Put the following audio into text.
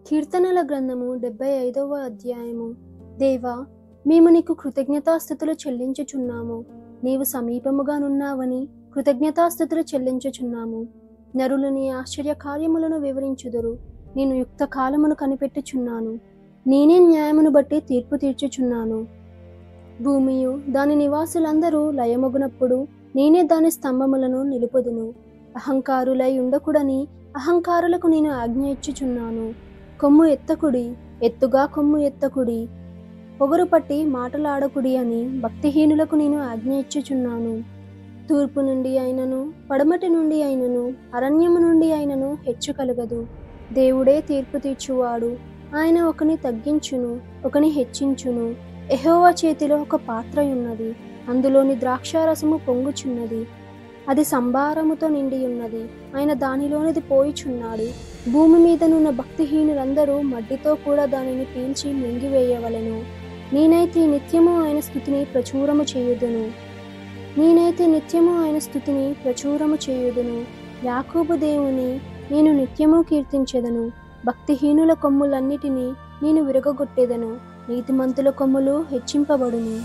కీర్తనల గ్రంథము 75వ అధ్యాయము. దేవా, మేము నీకు కృతజ్ఞతాస్తుతులు చెల్లించుచున్నాము. నీవు సమీపముగానున్నావని కృతజ్ఞతాస్తుతులు చెల్లించుచున్నాము. నరులు నీ ఆశ్చర్య కార్యములను వివరించుదురు. నేను యుక్త కాలమును కనిపెట్టుచున్నాను. నేనే న్యాయమును బట్టి తీర్పు తీర్చుచున్నాను. భూమియు దాని నివాసులందరూ లయమగునప్పుడు నేనే దాని స్తంభములను నిలుపుదును. అహంకారులై ఉండకూడని అహంకారులకు నేను ఆజ్ఞ ఇచ్చుచున్నాను. కొమ్ము ఎత్తకుడి, ఎత్తుగా కొమ్ము ఎత్తకుడి, పొగరు పట్టి మాటలాడకుడి అని భక్తిహీనులకు నేను ఆజ్ఞ ఇచ్చుచున్నాను. తూర్పు నుండి అయినను పడమటి నుండి అయినను అరణ్యము నుండి అయినను హెచ్చు కలగదు. దేవుడే తీర్పు తీర్చువాడు. ఆయన ఒకని తగ్గించును, ఒకని హెచ్చించును. యెహోవా చేతిలో ఒక పాత్ర ఉన్నది, అందులోని ద్రాక్షారసము పొంగుచున్నది. అది సంభారముతో నిండి ఉన్నది. ఆయన దానిలోనిది పోయిచున్నాడు. భూమి మీదనున్న భక్తిహీనులందరూ మడ్డితో కూడా దానిని పీల్చి మింగివేయవలెను. నేనైతే నిత్యము ఆయన స్తుతిని ప్రచురము చేయుదును. యాకోబు దేవుని నేను నిత్యము కీర్తించెదను. భక్తిహీనుల కొమ్ములన్నిటినీ నేను విరగగొట్టెదను. నీతిమంతుల కొమ్ములు హెచ్చింపబడును.